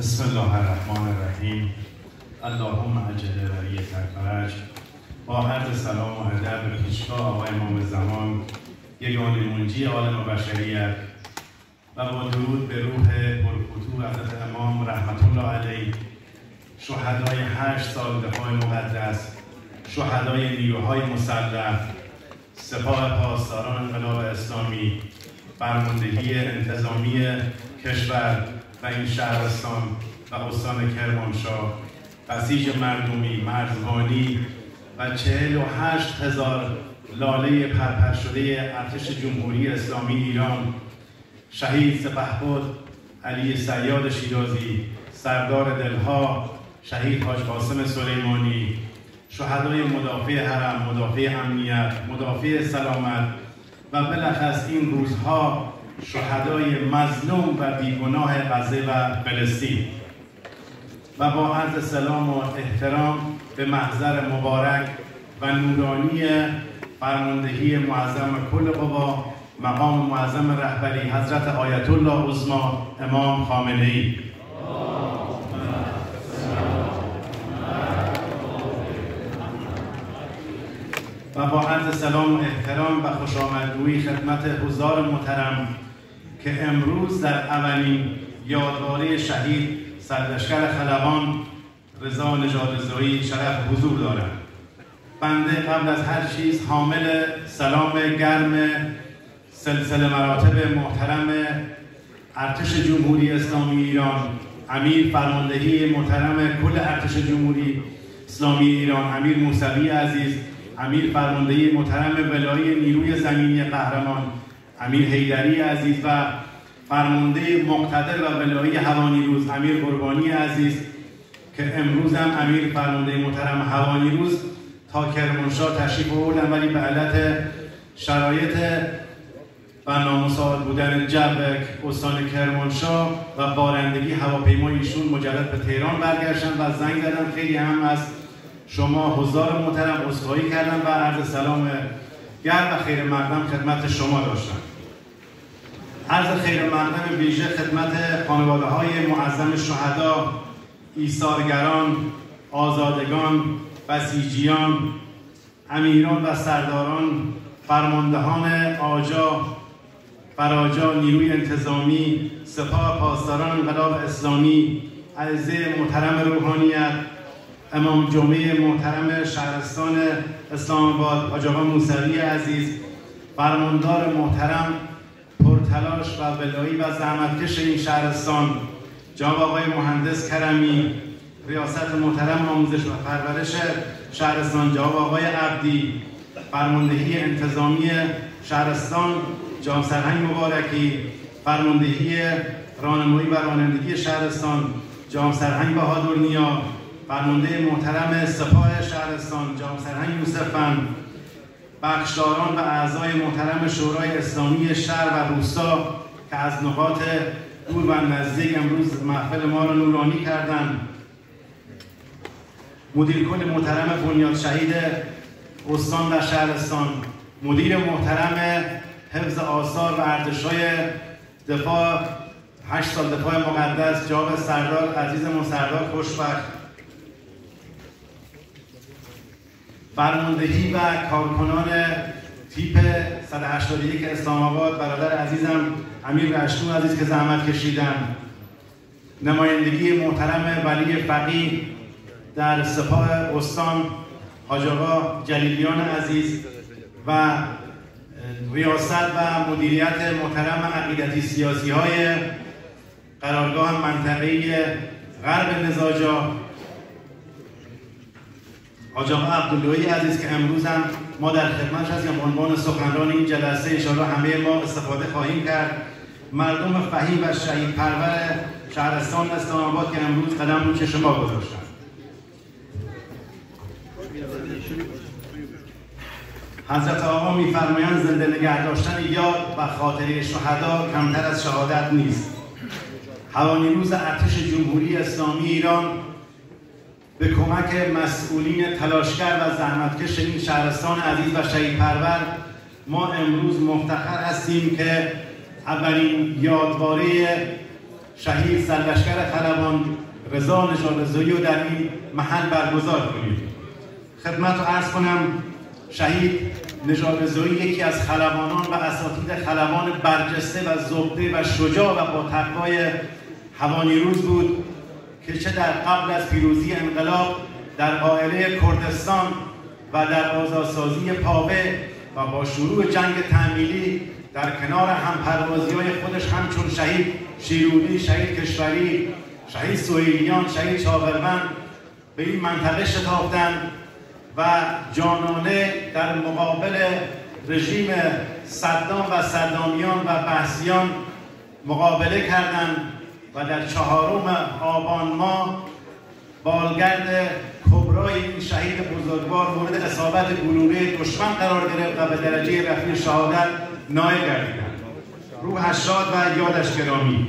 بسم الله الرحمن الرحیم. اللهم عجل ولیت الفرج. با عرض سلام و ادب به پیشوا آقای امام زمان، یگانه منجی عالم بشریت، و با درود به روح پرفتوح حضرت امام رحمت الله علیه، شهدای 8 سال دفاع مقدس، شهدای نیروهای مسلح، سپاه پاسداران انقلاب اسلامی، فرماندهی انتظامی کشور و این شهرستان و استان کرمانشاه، بسیج مردمی، مرزبانی و 48,000 لاله پرپر شده ارتش جمهوری اسلامی ایران، شهید سپهبد علی صیاد شیرازی، سردار دلها شهید حاج قاسم سلیمانی، شهدای مدافع حرم، مدافع امنیت، مدافع سلامت و بالاخص این روزها شهدای مظلوم و بیگناه غزه و فلسطین، و با عرض سلام و احترام به محضر مبارک و نورانی فرماندهی معظم کل قوا، مقام معظم رهبری حضرت آیت الله عظمی امام خامنه ای، و با عرض سلام و احترام و خوشامدگویی خدمت حضار محترم که امروز در اولین یادواره شهید سرلشکر خلبان رضا نژادرضایی شرف حضور دارم. بنده قبل از هر چیز حامل سلام گرم سلسله مراتب محترم ارتش جمهوری اسلامی ایران، امیر فرماندهی محترم کل ارتش جمهوری اسلامی ایران امیر موسوی عزیز، امیر فرماندهی محترم ولایی نیروی زمینی قهرمان امیر حیدری عزیز و فرمانده مقتدر و ولایی هوانیروز امیر قربانی عزیز که امروز هم امیر فرمانده محترم هوانیروز تا کرمانشاه تشریف آوردن، ولی به علت شرایط و نامساعد بودن جو استان کرمانشاه و بارندگی هواپیمای ایشون مجدد به تهران برگشتن و زنگ زدن. خیلی هم از شما حضار محترم عذرخواهی کردن و عرض سلام گرم و خیر مقدم خدمت شما داشتن. عرض خیر مقدم ویژه خدمت خانواده های معظم شهدا، ایثارگران، آزادگان، بسیجیان، امیران و سرداران، فرماندهان آجا، فراجا، نیروی انتظامی، سپاه پاسداران انقلاب اسلامی، اعزه محترم روحانیت، امام جمعه محترم شهرستان اسلام آباد حاج آقا موسوی عزیز، فرماندار محترم پرتلاش و ولایی و زحمتکش این شهرستان جناب آقای مهندس کرمی، ریاست محترم آموزش و پرورش شهرستان جناب آقای عبدی، فرماندهی انتظامی شهرستان جناب سرهنگ مبارکی، فرماندهی راهنمایی و رانندگی شهرستان جناب سرهنگ بهادر نیا، فرمانده محترم سپاه شهرستان جناب سرهنگ یوسفند، بخشداران و اعضای محترم شورای اسلامی شهر و روستا که از نقاط دور و نزدیک امروز محفل ما را نورانی کردند، مدیر کل محترم بنیاد شهید استان و شهرستان، مدیر محترم حفظ آثار و ارزش‌های دفاع 8 سال دفاع مقدس جناب سردار عزیزمون سردار خوشبخت، فرماندهی و کارکنان تیپ 181 اسلام آباد برادر عزیزم امیر رشتو عزیز که زحمت کشیدن، نمایندگی محترم ولی فقیه در سپاه استان حاج آقا جلیلیان عزیز و ریاست و مدیریت محترم عقیدتی سیاسی های قرارگاه منطقه‌ای غرب نزاجا حاج آقا عبداللهی عزیز که امروز هم ما در خدمتش هستیم به عنوان سخنران این جلسه، انشاءالله همه ما استفاده خواهیم کرد. مردم فهیم و شهید پرور شهرستان اسلام آباد که امروز قدم رو چشم ما گذاشتن. حضرت آقا می‌فرمایند زنده نگه داشتن یاد و خاطره شهدا کمتر از شهادت نیست. هوانیروز ارتش جمهوری اسلامی ایران به کمک مسئولین تلاشگر و زحمتکش این شهرستان عزیز و شهید پرور ما امروز مفتخر هستیم که اولین یادواره شهید سرلشکر خلبان رضا نژادرضایی رو در این محل برگزار کنیم. خدمت رو عرض کنم شهید نژادرضایی یکی از خلبانان و اساتید خلبان برجسته و زبده و شجاع و با تقوای هوانیروز بود که چه در قبل از پیروزی انقلاب در قائله کردستان و در آزادسازی پاوه و با شروع جنگ تحمیلی در کنار همپروازی‌های خودش همچون شهید شیرودی، شهید کشوری، شهید سهیلیان، شهید شاورمند به این منطقه شتافتند و جانانه در مقابل رژیم صدام و صدامیان و بحثیان مقابله کردند و در 4 آبان ماه بالگرد کبرای این شهید بزرگوار مورد اصابت گلوله دشمن قرار گرفت و به درجه رفیع شهادت نائل گردیدند. روحش شاد و یادش گرامی.